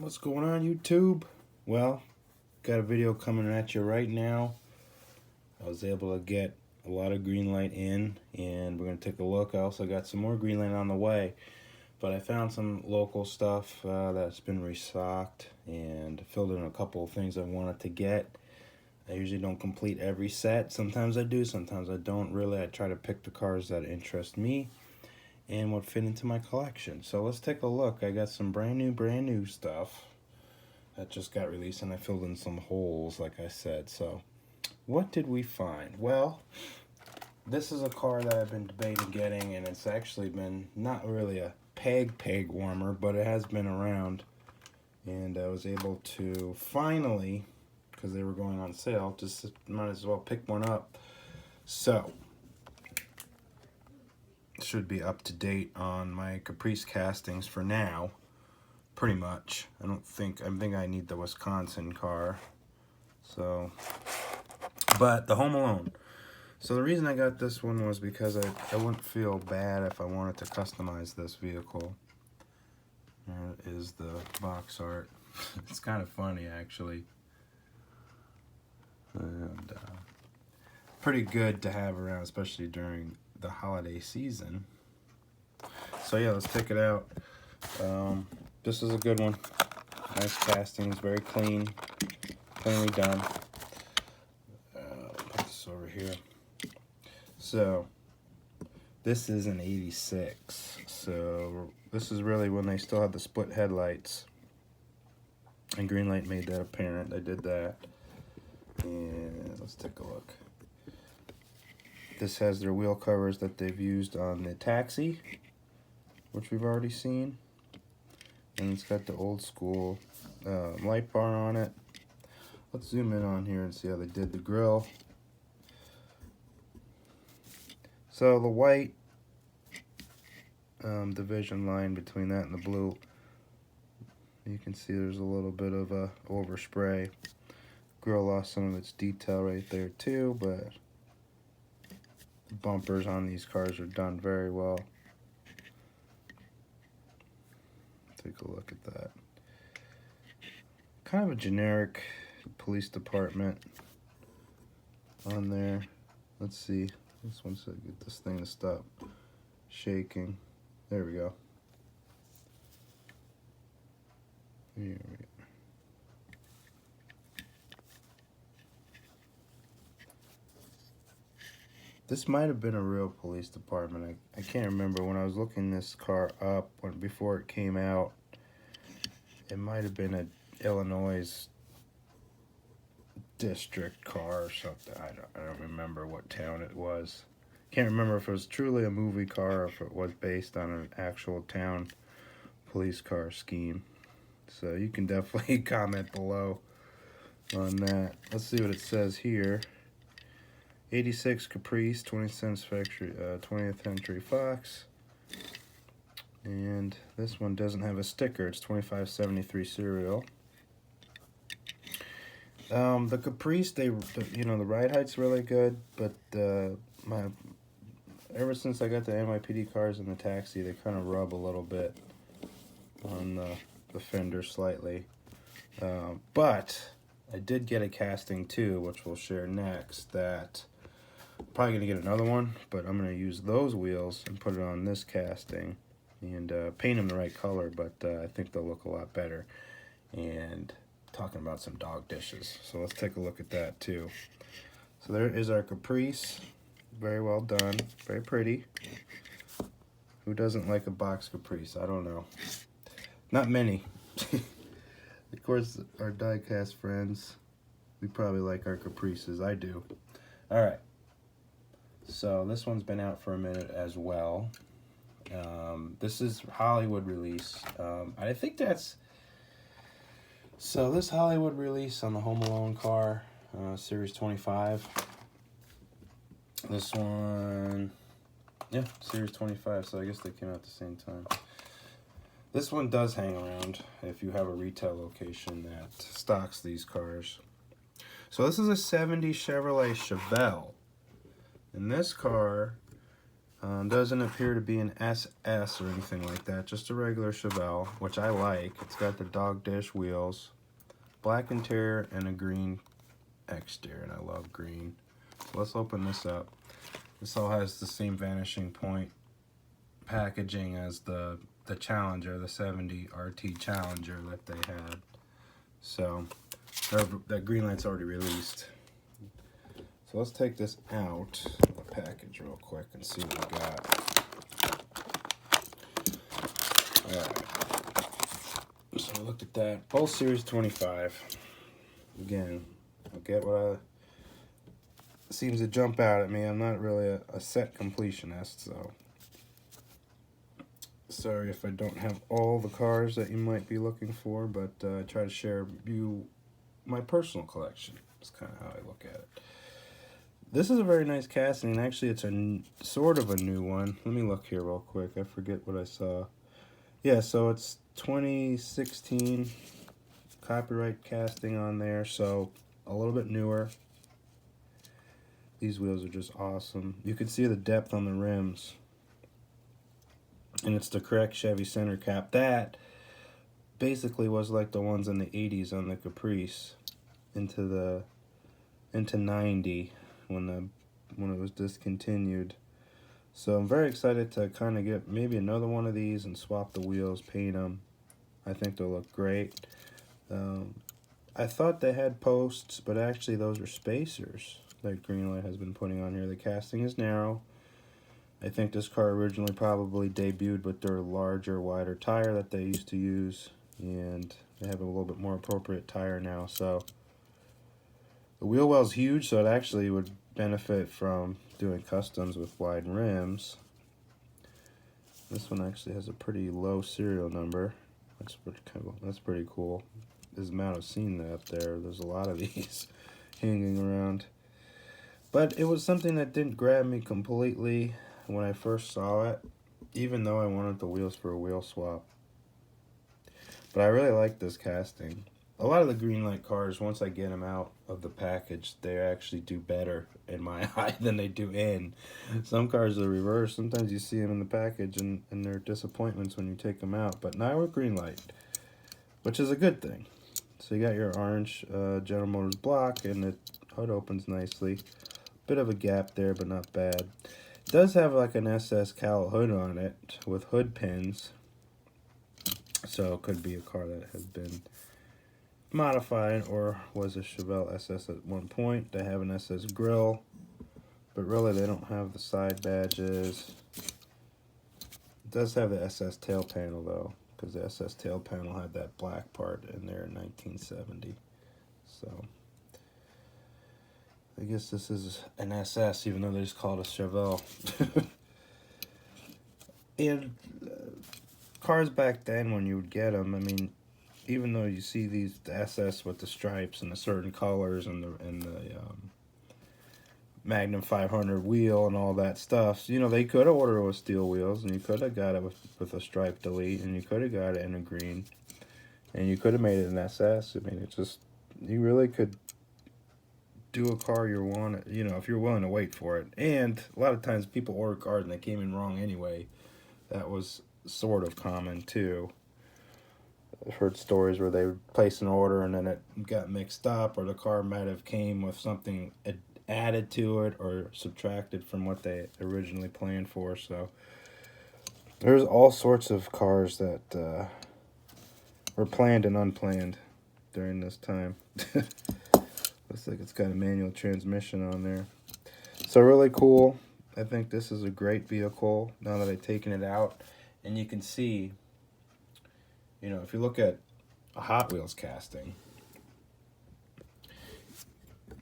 What's going on, YouTube? Well, got a video coming at you right now. I was able to get a lot of Greenlight in, and we're going to take a look. I also got some more Greenlight on the way, but I found some local stuff that's been restocked and filled in a couple of things I wanted to get. I usually don't complete every set. Sometimes I do, sometimes I don't really. I try to pick the cars that interest me and what fit into my collection. So let's take a look. I got some brand new stuff that just got released, and I filled in some holes, like I said. So what did we find? Well, this is a car that I've been debating getting, and it's actually been not really a peg warmer, but it has been around, and I was able to finally, because they were going on sale, just might as well pick one up. So should be up to date on my Caprice castings for now, pretty much. I think I need the Wisconsin car. So, but the Home Alone. So the reason I got this one was because I wouldn't feel bad if I wanted to customize this vehicle. There is the box art. It's kind of funny, actually. And pretty good to have around, especially during the holiday season. So yeah, let's check it out. This is a good one. Nice castings, very cleanly done. Put this over here. So this is an 86. So this is really when they still had the split headlights, and Greenlight made that apparent. I did that. And let's take a look. This has their wheel covers that they've used on the Taxi, which we've already seen. And it's got the old school light bar on it. Let's zoom in on here and see how they did the grill. So the white division line between that and the blue, you can see there's a little bit of a overspray. Grill lost some of its detail right there too, but the bumpers on these cars are done very well. Take a look at that. Kind of a generic police department on there. Let's see. This one's to get this thing to stop shaking. There we go. Here we go. This might have been a real police department. I can't remember. When I was looking this car up before it came out, it might have been an Illinois district car or something. I don't remember what town it was. Can't remember if it was truly a movie car or if it was based on an actual town police car scheme. So you can definitely comment below on that. Let's see what it says here. 86 Caprice, 20 cents factory, 20th Century Fox. And this one doesn't have a sticker. It's 2573 serial. The Caprice, the ride height's really good, but ever since I got the NYPD cars and the Taxi, they kind of rub a little bit on the fender slightly. But I did get a casting too, which we'll share next, that I'm probably going to get another one, but I'm going to use those wheels and put it on this casting and paint them the right color, but I think they'll look a lot better. And talking about some dog dishes, so let's take a look at that too. So there is our Caprice. Very well done, very pretty. Who doesn't like a box Caprice? I don't know. Not many. Of course, our Diecast friends, we probably like our Caprices. I do. All right. So this one's been out for a minute as well. This is Hollywood release. I think that's... So this Hollywood release on the Home Alone car, Series 25. This one, yeah, Series 25, so I guess they came out at the same time. This one does hang around if you have a retail location that stocks these cars. So this is a 70 Chevrolet Chevelle. And this car Doesn't appear to be an SS or anything like that, just a regular Chevelle, which I like. It's got the dog dash wheels, black interior, and a green exterior, and I love green. So let's open this up. This all has the same vanishing point packaging as the Challenger, the 70 RT Challenger that they had. So that Greenlight's already released. So let's take this out of the package real quick and see what we got. Alright. So look at that. Both Series 25. Again, I'll get what seems to jump out at me. I'm not really a set completionist, so sorry if I don't have all the cars that you might be looking for, but I try to share you my personal collection. That's kind of how I look at it. This is a very nice casting, and actually it's a sort of a new one. Let me look here real quick. I forget what I saw. Yeah, so it's 2016 copyright casting on there, so a little bit newer. These wheels are just awesome. You can see the depth on the rims. And it's the correct Chevy center cap. That basically was like the ones in the 80s on the Caprice into 90 when it was discontinued. So I'm very excited to kind of get maybe another one of these and swap the wheels, paint them. I think they'll look great. I thought they had posts, but actually those are spacers that Greenlight has been putting on here. The casting is narrow. I think this car originally probably debuted with their larger, wider tire that they used to use, and they have a little bit more appropriate tire now. So the wheel well's huge, so it actually would benefit from doing customs with wide rims. This one actually has a pretty low serial number. That's pretty cool. This amount I've seen that up there. There's a lot of these hanging around. But it was something that didn't grab me completely when I first saw it, even though I wanted the wheels for a wheel swap. But I really like this casting. A lot of the Greenlight cars, once I get them out of the package, they actually do better in my eye than they do in. Some cars are reversed. Sometimes you see them in the package and they're disappointments when you take them out. But now with Greenlight, which is a good thing. So you got your orange General Motors block, and the hood opens nicely. Bit of a gap there, but not bad. It does have like an SS cowl hood on it with hood pins. So it could be a car that has been modified or was a Chevelle SS at one point. They have an SS grille, but really they don't have the side badges. It does have the SS tail panel though, because the SS tail panel had that black part in there in 1970. So I guess this is an SS, even though they just call it a Chevelle. And cars back then, when you would get them, I mean, even though you see the SS with the stripes and the certain colors and the Magnum 500 wheel and all that stuff, you know, they could have ordered it with steel wheels, and you could have got it with a stripe delete, and you could have got it in a green, and you could have made it an SS. I mean, it's just, you really could do a car you want, you know, if you're willing to wait for it. And a lot of times people order cars and they came in wrong anyway. That was sort of common too. I've heard stories where they would place an order and then it got mixed up, or the car might have came with something added to it or subtracted from what they originally planned for. So there's all sorts of cars that were planned and unplanned during this time. Looks like it's got a manual transmission on there. So really cool. I think this is a great vehicle now that I've taken it out. And you can see, you know, if you look at a Hot Wheels casting,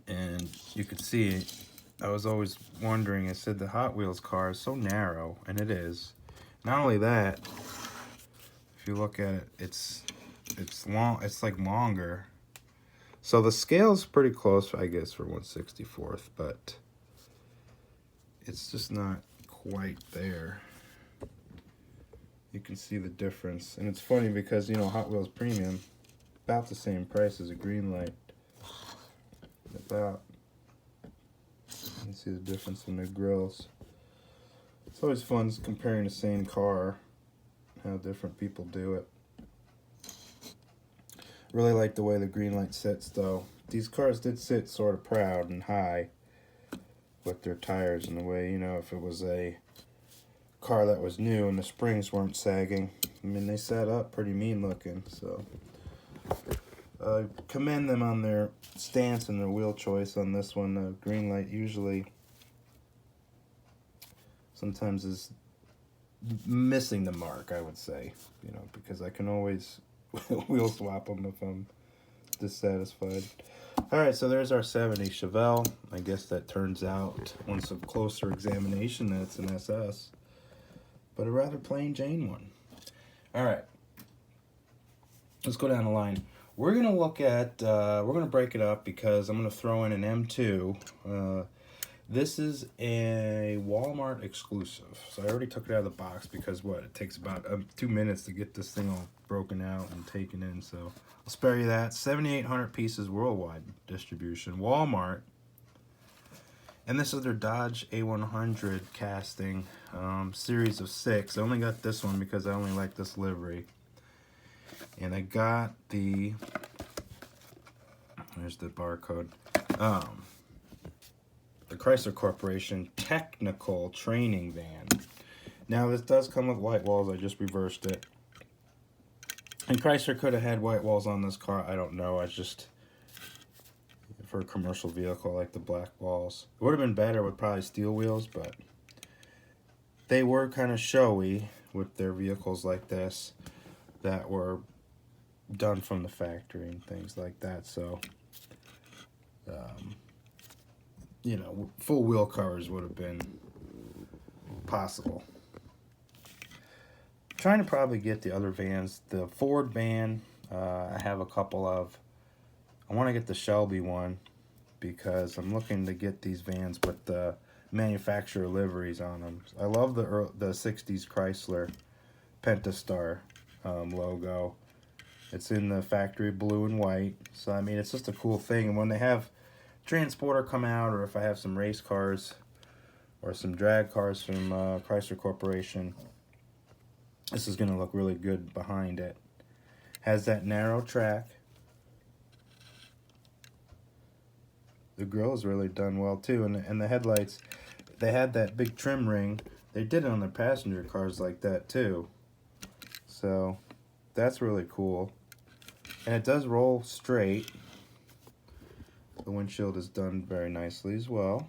and you could see, I was always wondering, I said the Hot Wheels car is so narrow, and it is. Not only that, if you look at it, it's long, it's like longer. So the scale's pretty close, I guess, for 1/64th, but it's just not quite there. You can see the difference. And it's funny because, you know, Hot Wheels Premium, about the same price as a Greenlight. About. You can see the difference in the grills. It's always fun comparing the same car, how different people do it. Really like the way the Greenlight sits, though. These cars did sit sort of proud and high with their tires in the way, you know, if it was a car that was new and the springs weren't sagging. I mean, they sat up pretty mean looking, so commend them on their stance and their wheel choice on this one. Greenlight usually sometimes is missing the mark, I would say, you know, because I can always wheel swap them if I'm dissatisfied. Alright, so there's our 70 Chevelle. I guess that turns out, on some closer examination, that it's an SS. But a rather plain Jane one. Alright. Let's go down the line. We're going to look at, we're going to break it up because I'm going to throw in an M2. This is a Walmart exclusive. So I already took it out of the box because, what, it takes about 2 minutes to get this thing all broken out and taken in. So I'll spare you that. 7,800 pieces worldwide distribution. Walmart. And this is their Dodge A100 casting, series of 6. I only got this one because I only like this livery. And I got the, there's the barcode, the Chrysler Corporation Technical Training Van. Now this does come with white walls. I just reversed it. And Chrysler could have had white walls on this car. I don't know. I just, for a commercial vehicle, I like the black walls. It would have been better with probably steel wheels, but they were kind of showy with their vehicles like this that were done from the factory and things like that. So, you know, full wheel covers would have been possible. Trying to probably get the other vans. The Ford van, I have a couple of. I want to get the Shelby one because I'm looking to get these vans with the manufacturer liveries on them. I love the 60s Chrysler Pentastar logo. It's in the factory blue and white. So, I mean, it's just a cool thing. And when they have Transporter come out, or if I have some race cars or some drag cars from Chrysler Corporation, this is going to look really good behind it. Has that narrow track. The grill is really done well too, and the headlights, they had that big trim ring. They did it on their passenger cars like that too. So that's really cool. And it does roll straight. The windshield is done very nicely as well.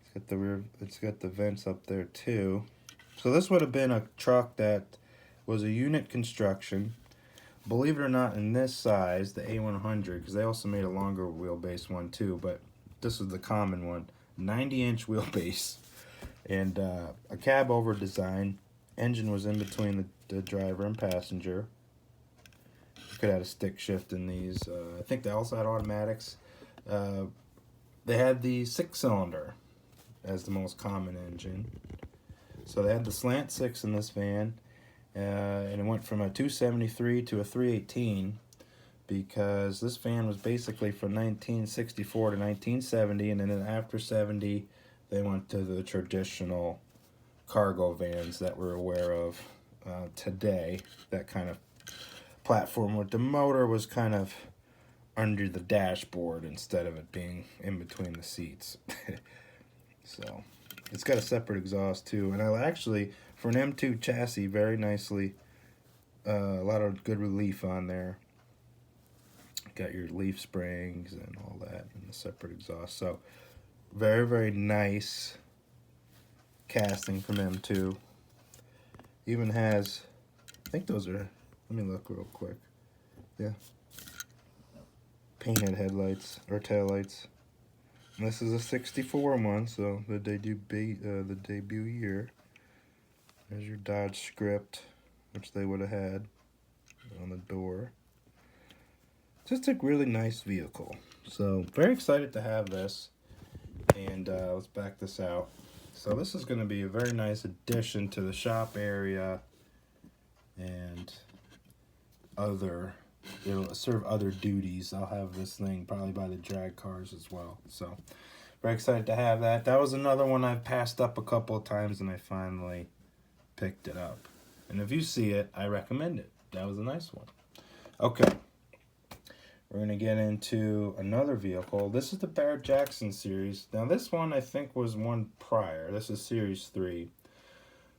It's got the rear, it's got the vents up there too. So this would have been a truck that was a unit construction. Believe it or not, in this size, the A100, because they also made a longer wheelbase one too, but this is the common one. 90-inch wheelbase and a cab over design. Engine was in between the driver and passenger. You could add a stick shift in these. I think they also had automatics. They had the 6-cylinder as the most common engine. So they had the slant 6 in this van, and it went from a 273 to a 318 because this van was basically from 1964 to 1970, and then after 70 they went to the traditional cargo vans that we're aware of today. That kind of platform where the motor was kind of under the dashboard instead of it being in between the seats. So it's got a separate exhaust too, and I actually, for an M2 chassis, very nicely, a lot of good relief on there. Got your leaf springs and all that, and the separate exhaust. So very, very nice casting from M2. Even has, I think those are, let me look real quick. Yeah. Painted headlights, or taillights. And this is a 64 one, so the debut year. There's your Dodge script, which they would have had on the door. Just a really nice vehicle. So, very excited to have this. And let's back this out. So this is going to be a very nice addition to the shop area and other, it'll serve other duties. I'll have this thing probably by the drag cars as well. So very excited to have that. That was another one I've passed up a couple of times, and I finally picked it up. And if you see it, I recommend it. That was a nice one. Okay. We're going to get into another vehicle. This is the Barrett Jackson series. Now, this one I think was one prior. This is Series 3.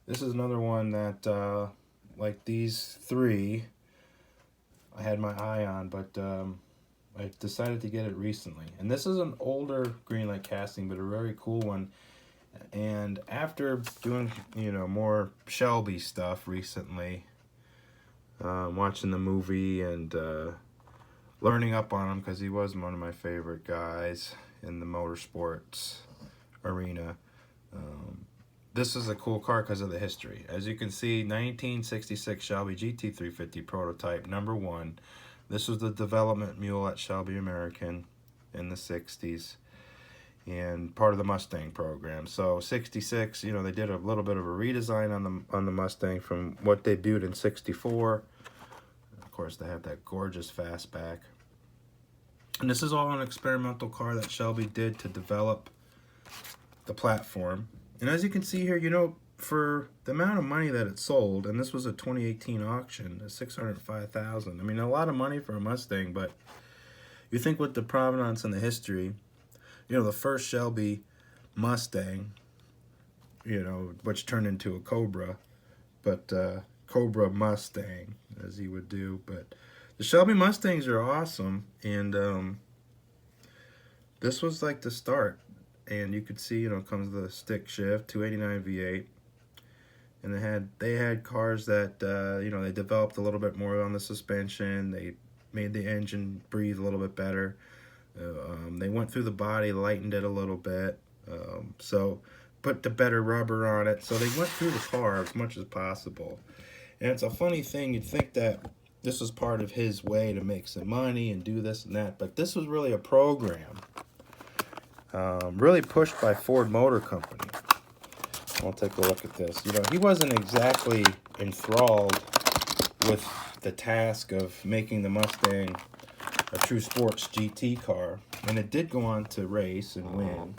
This is another one that, like these three, I had my eye on, but I decided to get it recently. And this is an older Greenlight casting, but a very cool one. And after doing, you know, more Shelby stuff recently, watching the movie and learning up on him, because he was one of my favorite guys in the motorsports arena. This is a cool car because of the history. As you can see, 1966 Shelby GT350 prototype, #1. This was the development mule at Shelby American in the 60s and part of the Mustang program. So 66, you know, they did a little bit of a redesign on the Mustang from what debuted in 64. Of course, they have that gorgeous fastback. And this is all an experimental car that Shelby did to develop the platform. And as you can see here, you know, for the amount of money that it sold, and this was a 2018 auction, $605,000. I mean, a lot of money for a Mustang, but you think with the provenance and the history, you know, the first Shelby Mustang, you know, which turned into a Cobra, but Cobra Mustang, as he would do. But the Shelby Mustangs are awesome, and this was like the start. And you could see, you know, comes the stick shift, 289 V8. And they had cars that, you know, they developed a little bit more on the suspension. They made the engine breathe a little bit better. They went through the body, lightened it a little bit. So put the better rubber on it. So they went through the car as much as possible. And it's a funny thing. You'd think that this was part of his way to make some money and do this and that. But this was really a program. Really pushed by Ford Motor Company. I'll take a look at this. You know, he wasn't exactly enthralled with the task of making the Mustang a true sports GT car, and it did go on to race and win.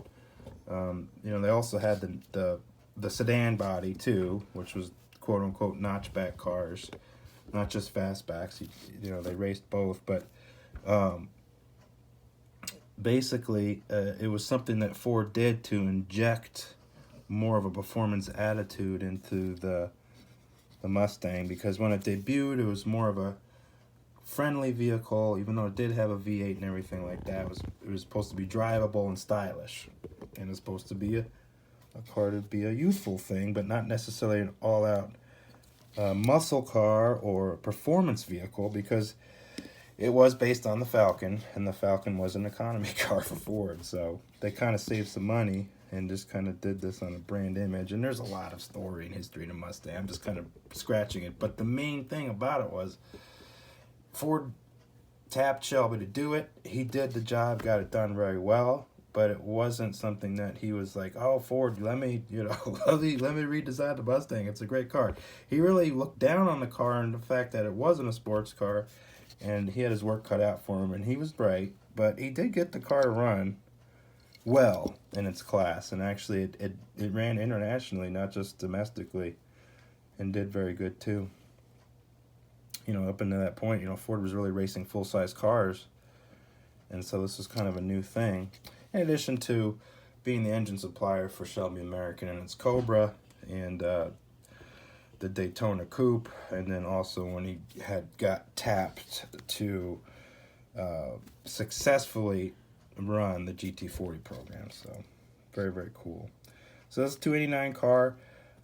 You know, they also had the sedan body too, which was quote unquote notchback cars, not just fastbacks. You know, they raced both, but basically it was something that Ford did to inject more of a performance attitude into the Mustang, because when it debuted, it was more of a friendly vehicle, even though it did have a V8 and everything like that. It was supposed to be drivable and stylish, and it's supposed to be a car to be a youthful thing, but not necessarily an all-out muscle car or performance vehicle, because it was based on the Falcon, and the Falcon was an economy car for Ford. So they kind of saved some money and just kind of did this on a brand image. And there's a lot of story and history in the Mustang. I'm just kind of scratching it. But the main thing about it was Ford tapped Shelby to do it. He did the job, got it done very well. But it wasn't something that he was like, oh, Ford, let me, you know, let me redesign the Mustang. It's a great car. He really looked down on the car and the fact that it wasn't a sports car. And he had his work cut out for him, and he was bright. But he did get the car to run well in its class, and actually it ran internationally, not just domestically, and did very good too. You know, up until that point, you know, Ford was really racing full-size cars, and so this was kind of a new thing. In addition to being the engine supplier for Shelby American and its Cobra, and the Daytona Coupe, and then also when he got tapped to successfully run the GT40 program. So very, very cool. So that's a 289 car.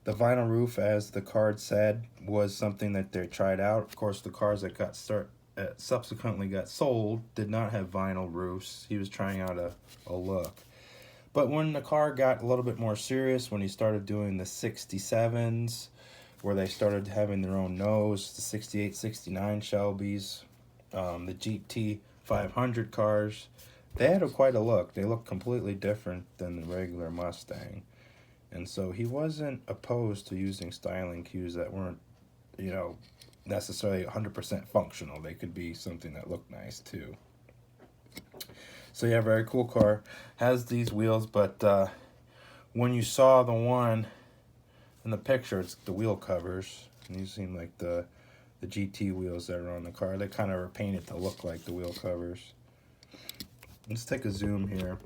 The vinyl roof, as the card said, was something that they tried out. Of course, the cars that got subsequently got sold did not have vinyl roofs. He was trying out a look. But when the car got a little bit more serious, when he started doing the 67s, where they started having their own nose, the 68, 69 Shelbys, the GT 500 cars, they had quite a look. They looked completely different than the regular Mustang. And so he wasn't opposed to using styling cues that weren't, you know, necessarily 100% functional. They could be something that looked nice too. So yeah, very cool car. Has these wheels, but when you saw the one in the picture, it's the wheel covers. And these seem like the GT wheels that are on the car. They kind of are painted to look like the wheel covers. Let's take a zoom here.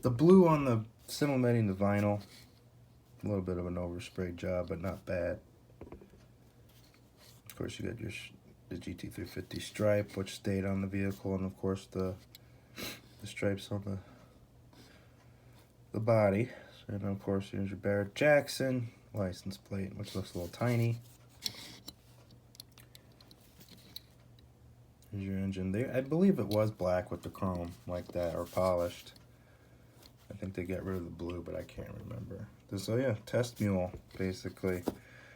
The blue on the simulating the vinyl. A little bit of an overspray job, but not bad. Of course, you got the GT350 stripe, which stayed on the vehicle, and of course the stripes on the body. And of course, here's your Barrett Jackson license plate, which looks a little tiny. Here's your engine. I believe it was black with the chrome like that, or polished. I think they got rid of the blue, but I can't remember. So yeah, test mule, basically.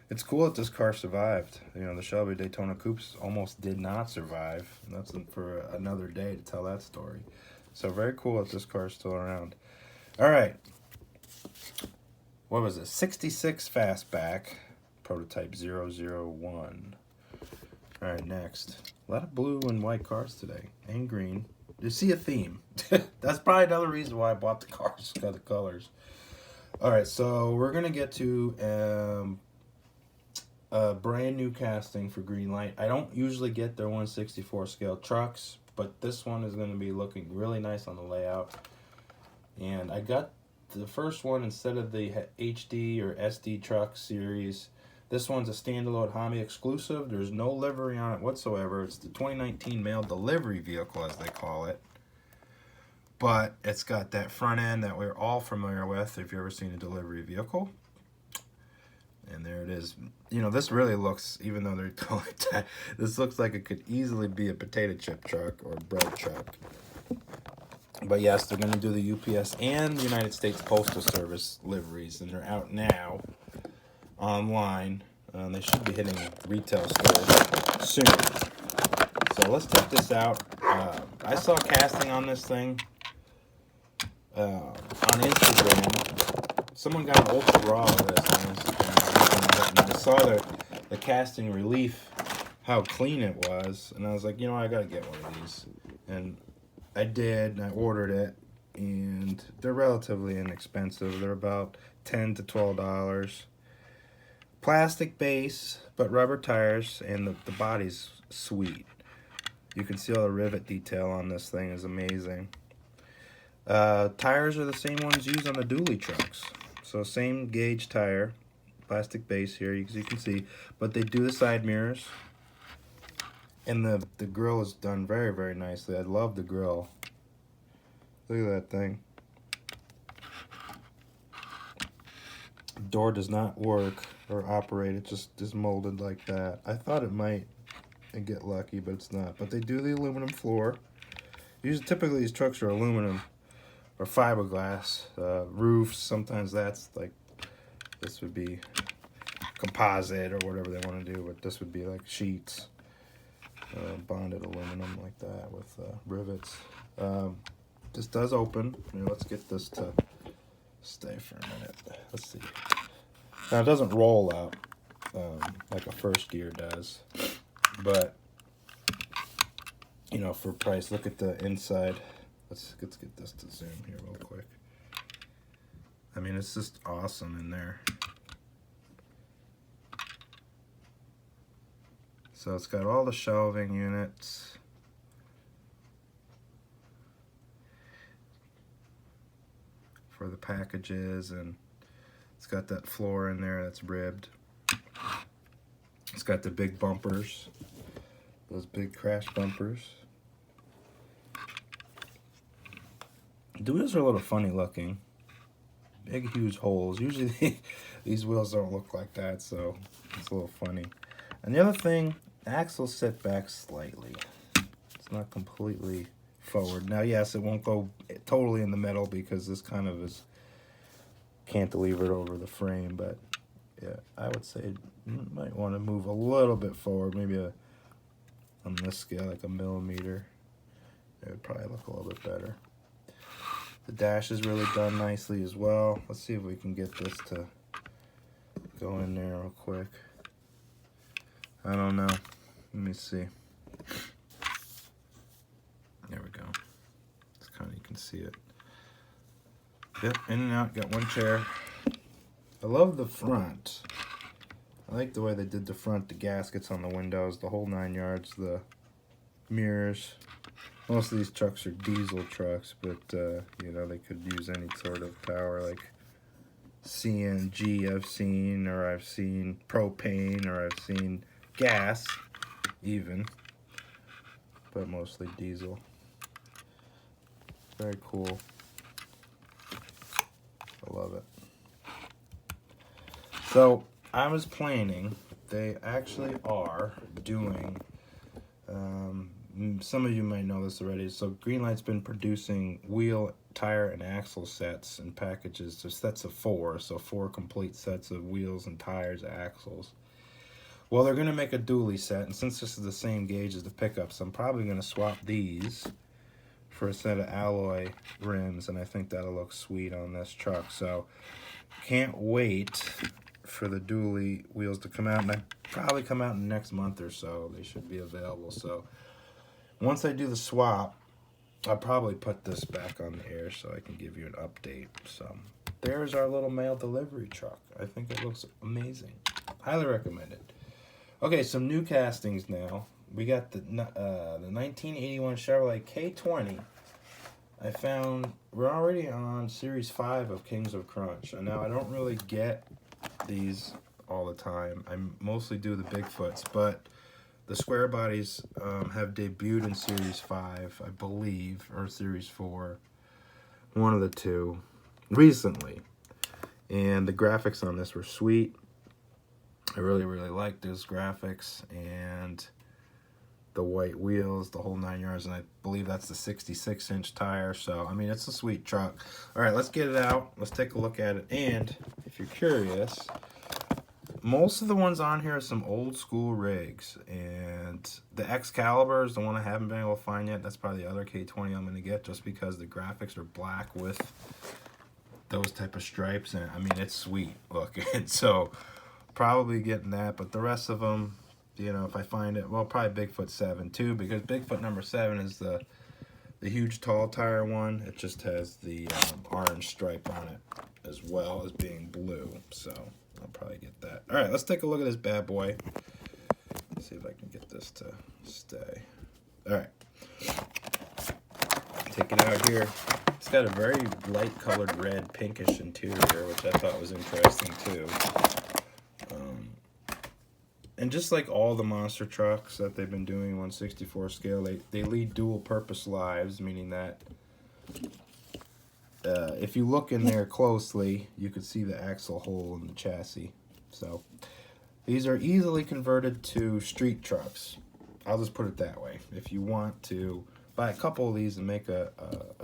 It's cool that this car survived. You know, the Shelby Daytona Coupes almost did not survive. That's for another day to tell that story. So very cool that this car is still around. All right. What was it? 66 Fastback, prototype 001. All right, next. A lot of blue and white cars today, and green. You see a theme. That's probably another reason why I bought the cars, got the colors. All right, so we're gonna get to a brand new casting for Greenlight. I don't usually get their 1/64 scale trucks, but this one is gonna be looking really nice on the layout. And I got the first one instead of the HD or SD truck series. This one's a standalone hobby exclusive. There's no livery on it whatsoever. It's the 2019 mail delivery vehicle, as they call it. But it's got that front end that we're all familiar with if you've ever seen a delivery vehicle. And there it is. You know, this really looks, even though they're calling it that, this looks like it could easily be a potato chip truck or a bread truck. But yes, they're going to do the UPS and United States Postal Service liveries, and they're out now online. They should be hitting retail stores soon. So let's take this out. I saw casting on this thing on Instagram. Someone got an ultra raw of this on Instagram. And I saw the casting relief, how clean it was, and I was like, you know, I gotta get one of these. And I did, and I ordered it, and they're relatively inexpensive. They're about $10 to $12. Plastic base, but rubber tires, and the body's sweet. You can see all the rivet detail on this thing is amazing. Tires are the same ones used on the dually trucks. So same gauge tire, plastic base here, as you can see. But they do the side mirrors. And the grill is done very, very nicely. I love the grill. Look at that thing. Door does not work or operate. It just is molded like that. I thought it might and get lucky, but it's not. But they do the aluminum floor. Usually, typically these trucks are aluminum or fiberglass. Roofs, sometimes that's like, this would be composite or whatever they want to do, but this would be like sheets. Bonded aluminum like that with rivets. This does open. Let's get this to stay for a minute. Let's see. Now it doesn't roll out like a first gear does, but you know, for price, look at the inside. Let's get this to zoom here real quick. I mean, it's just awesome in there. So it's got all the shelving units. For the packages, and it's got that floor in there that's ribbed. It's got the big bumpers, those big crash bumpers. The wheels are a little funny looking. Big, huge holes. Usually these wheels don't look like that, so it's a little funny. And the other thing, axles sit back slightly. It's not completely forward. Now, yes, it won't go totally in the middle because this kind of is cantilevered over the frame, but yeah, I would say you might want to move a little bit forward, maybe on this scale, like a millimeter. It would probably look a little bit better. The dash is really done nicely as well. Let's see if we can get this to go in there real quick. I don't know. Let me see. There we go. It's see it. Yep, in and out, got one chair. I love the front. I like the way they did the front, the gaskets on the windows, the whole 9 yards, the mirrors. Most of these trucks are diesel trucks, but you know, they could use any sort of power, like CNG I've seen, or I've seen propane, or I've seen gas even, but mostly diesel. Very cool. I love it. So I was planning, they actually are doing, some of you might know this already, so Greenlight's been producing wheel, tire, and axle sets and packages, so sets of 4, so 4 complete sets of wheels and tires, axles. Well, they're going to make a dually set, and since this is the same gauge as the pickups, I'm probably going to swap these for a set of alloy rims, and I think that'll look sweet on this truck. So can't wait for the dually wheels to come out, and they probably come out in the next month or so. They should be available. So once I do the swap, I'll probably put this back on the air so I can give you an update. So there's our little mail delivery truck. I think it looks amazing. Highly recommend it. Okay, some new castings now. We got the 1981 Chevrolet K-20. I found we're already on Series 5 of Kings of Crunch. And now I don't really get these all the time. I mostly do the Bigfoots, but the square bodies have debuted in Series 5, I believe, or Series 4. One of the two. Recently. And the graphics on this were sweet. I really, really like those graphics, and the white wheels, the whole 9 yards, and I believe that's the 66-inch tire. So, I mean, it's a sweet truck. All right, let's get it out. Let's take a look at it. And if you're curious, most of the ones on here are some old school rigs, and the Excalibur is the one I haven't been able to find yet. That's probably the other K-20 I'm going to get, just because the graphics are black with those type of stripes, and I mean, it's sweet looking. So probably getting that, but the rest of them, you know, if I find it, well, probably Bigfoot 7 too, because Bigfoot number 7 is the huge tall tire one. It just has the orange stripe on it as well as being blue, so I'll probably get that. All right, let's take a look at this bad boy. Let's see if I can get this to stay. All right, take it out here. It's got a very light colored red pinkish interior, which I thought was interesting too. And just like all the monster trucks that they've been doing 1/64 scale, they lead dual purpose lives, meaning that if you look in there closely, you could see the axle hole in the chassis. So these are easily converted to street trucks. I'll just put it that way. If you want to buy a couple of these and make a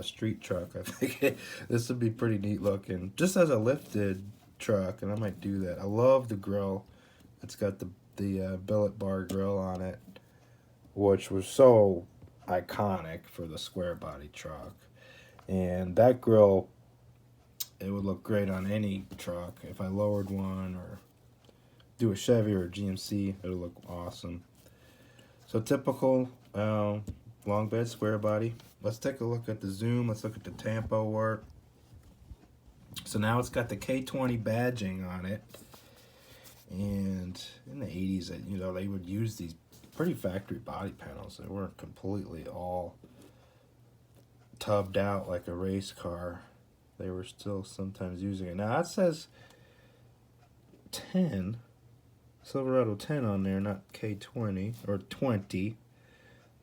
street truck, I think this would be pretty neat looking. Just as a lifted truck, and I might do that. I love the grill. It's got the billet bar grill on it, which was so iconic for the square body truck. And that grill, it would look great on any truck. If I lowered one or do a Chevy or a GMC, it would look awesome. So typical long bed square body. Let's take a look at the zoom. Let's look at the tampo work. So now it's got the K-20 badging on it. And in the 80s, you know, they would use these pretty factory body panels. They weren't completely all tubbed out like a race car. They were still sometimes using it. Now that says 10, Silverado 10 on there, not K-20 or 20.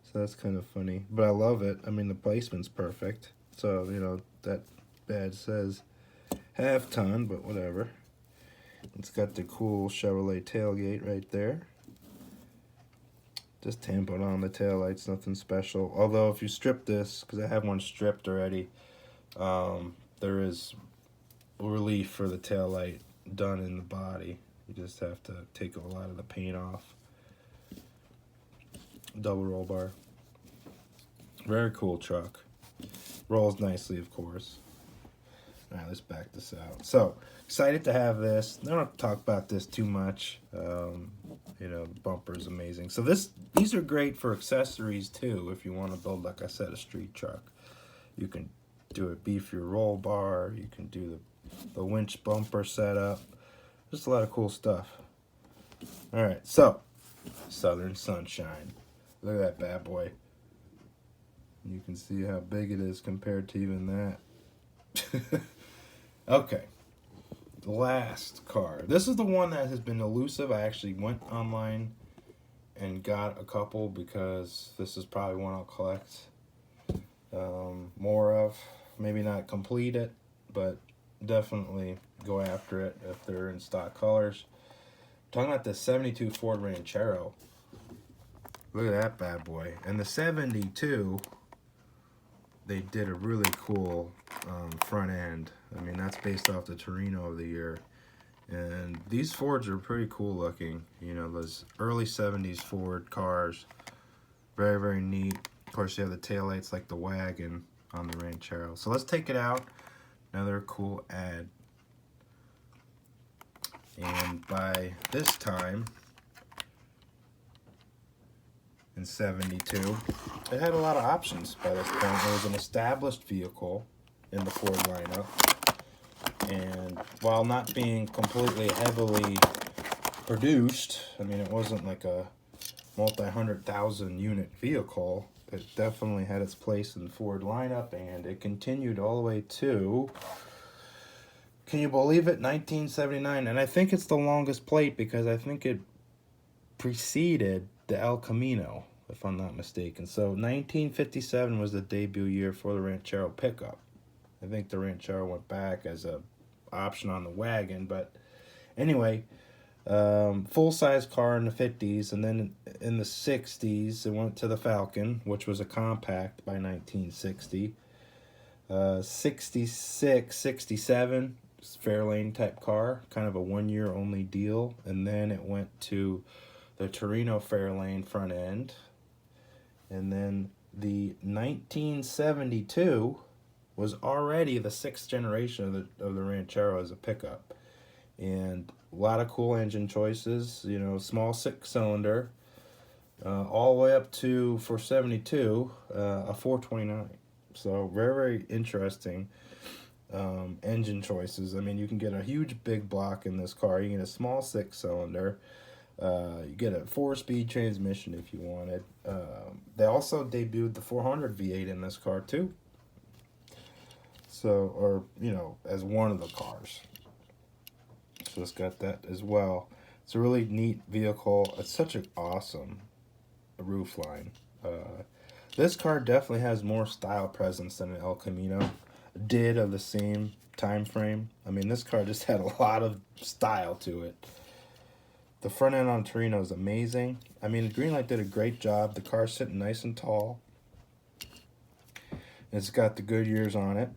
So that's kind of funny, but I love it. I mean, the placement's perfect. So, you know, that badge says half ton, but whatever. It's got the cool Chevrolet tailgate right there. Just tampoed on the taillights, nothing special. Although if you strip this, because I have one stripped already, there is relief for the taillight done in the body. You just have to take a lot of the paint off. Double roll bar. Very cool truck. Rolls nicely, of course. Alright, let's back this out. So, excited to have this. I don't have to talk about this too much. You know, the bumper is amazing. So these are great for accessories too. If you want to build, like I said, a street truck, you can do a beefier roll bar. You can do the winch bumper setup. Just a lot of cool stuff. All right, so Southern Sunshine. Look at that bad boy. You can see how big it is compared to even that. Okay, the last car. This is the one that has been elusive. I actually went online and got a couple because this is probably one I'll collect more of. Maybe not complete it, but definitely go after it if they're in stock colors. Talking about the 72 Ford Ranchero. Look at that bad boy. And the 72, they did a really cool front end. I mean, that's based off the Torino of the year. And these Fords are pretty cool looking. You know, those early 70s Ford cars. Very, very neat. Of course, you have the taillights like the wagon on the Ranchero. So let's take it out. Another cool ad. And by this time, in 72, it had a lot of options by this point. It was an established vehicle in the Ford lineup. And while not being completely heavily produced, I mean, it wasn't like a multi-100,000 unit vehicle. It definitely had its place in the Ford lineup, and it continued all the way to, can you believe it, 1979. And I think it's the longest plate because I think it preceded the El Camino, if I'm not mistaken. So 1957 was the debut year for the Ranchero pickup. I think the Ranchero went back as a option on the wagon, but anyway, full-size car in the 50s, and then in the 60s it went to the Falcon, which was a compact by 1960. 66, 67, Fairlane type car, kind of a one-year only deal, and then it went to the Torino Fairlane front end, and then the 1972 was already the 6th generation of the Ranchero as a pickup. And a lot of cool engine choices, you know, small 6-cylinder, all the way up to, for 72, a 429. So very, very interesting engine choices. I mean, you can get a huge big block in this car. You get a small 6-cylinder. You get a 4-speed transmission if you wanted. They also debuted the 400 V8 in this car too. So, or, you know, as one of the cars. So it's got that as well. It's a really neat vehicle. It's such an awesome roofline. This car definitely has more style presence than an El Camino did of the same time frame. I mean, this car just had a lot of style to it. The front end on Torino is amazing. I mean, Greenlight did a great job. The car's sitting nice and tall. It's got the Goodyears on it.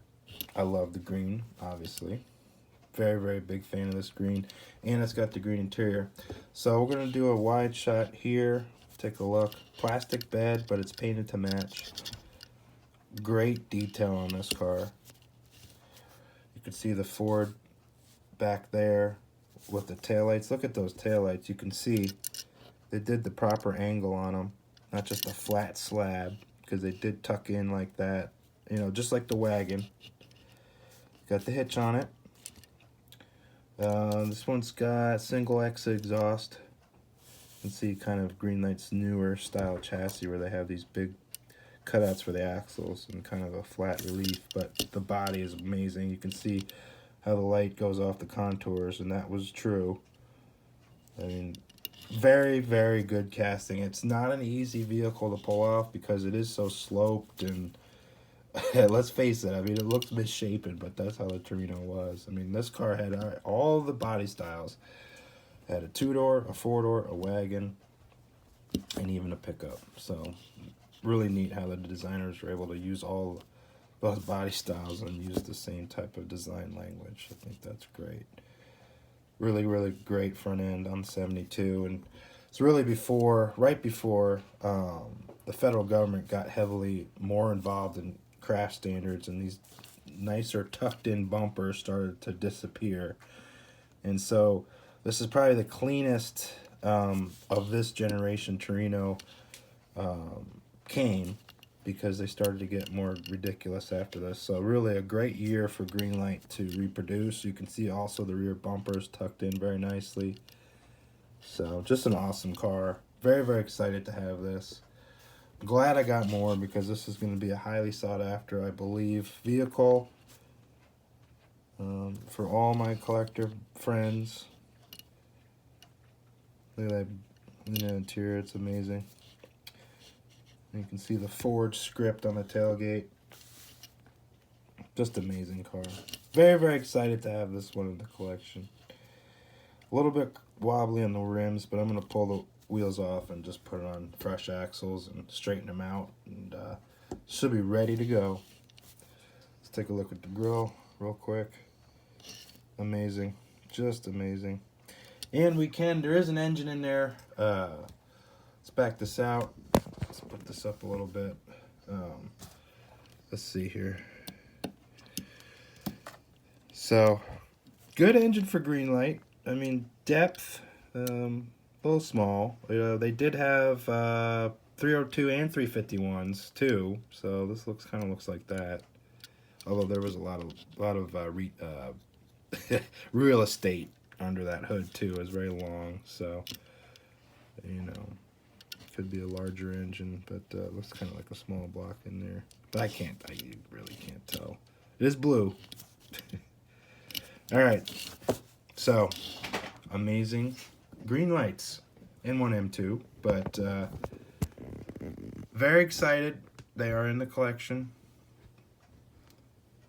I love the green, obviously. Very, very big fan of this green. And it's got the green interior. So we're going to do a wide shot here. Take a look. Plastic bed, but it's painted to match. Great detail on this car. You can see the Ford back there with the taillights. Look at those taillights. You can see they did the proper angle on them. Not just a flat slab, because they did tuck in like that. You know, just like the wagon. Got the hitch on it. This one's got single X exhaust. You can see kind of Greenlight's newer style chassis where they have these big cutouts for the axles and kind of a flat relief, but the body is amazing. You can see how the light goes off the contours, and that was true. I mean, very, very good casting. It's not an easy vehicle to pull off because it is so sloped, and let's face it, I mean, it looks misshapen, but that's how the Torino was. I mean, this car had all the body styles. It had a 2-door, a 4-door, a wagon, and even a pickup. So really neat how the designers were able to use all those body styles and use the same type of design language. I think that's great. Really, really great front end on 72. And it's really right before the federal government got heavily more involved in crash standards, and these nicer tucked-in bumpers started to disappear. And so this is probably the cleanest of this generation Torino came, because they started to get more ridiculous after this. So really a great year for Greenlight to reproduce. You can see also the rear bumpers tucked in very nicely. So just an awesome car. Very, very excited to have this. Glad I got more because this is going to be a highly sought after, I believe, vehicle for all my collector friends. Look at that interior, it's amazing. You can see the Ford script on the tailgate. Just amazing car. Very, very excited to have this one in the collection. A little bit wobbly on the rims, but I'm going to pull the wheels off and just put it on fresh axles and straighten them out. And should be ready to go. Let's take a look at the grill real quick. Amazing. Just amazing. And there is an engine in there. Let's back this out. Let's put this up a little bit. Let's see here. So, good engine for Greenlight. I mean, depth, a little small. They did have 302 and 351s too, so this kind of looks like that. Although there was a lot of real estate under that hood too. It was very long, so you know, could be a larger engine, but looks kind of like a small block in there. But I really can't tell. It is blue. All right, so amazing Greenlights M1 M2, but very excited. They are in the collection,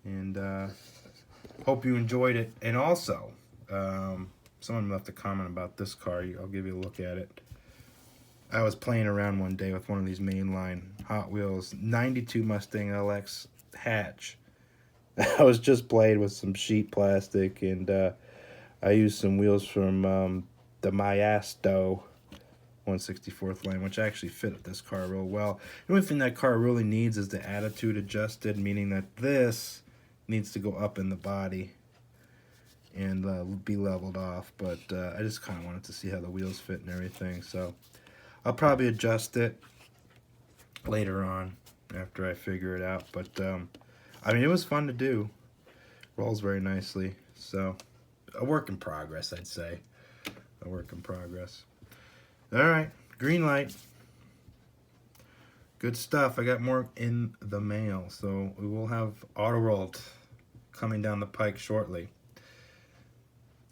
and hope you enjoyed it. And also, someone left a comment about this car. I'll give you a look at it. I was playing around one day with one of these mainline Hot Wheels 92 Mustang LX hatch. I was just playing with some sheet plastic, and I used some wheels from the Mayasto 164th line, which actually fit this car real well. The only thing that car really needs is the attitude adjusted, meaning that this needs to go up in the body and be leveled off. But I just kind of wanted to see how the wheels fit and everything, so I'll probably adjust it later on after I figure it out. But I mean, it was fun to do. Rolls very nicely. So, a work in progress, I'd say. A work in progress. All right, Greenlight. Good stuff. I got more in the mail. So, we will have Auto Rolled coming down the pike shortly.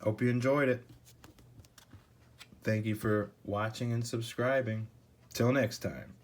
Hope you enjoyed it. Thank you for watching and subscribing. Till next time.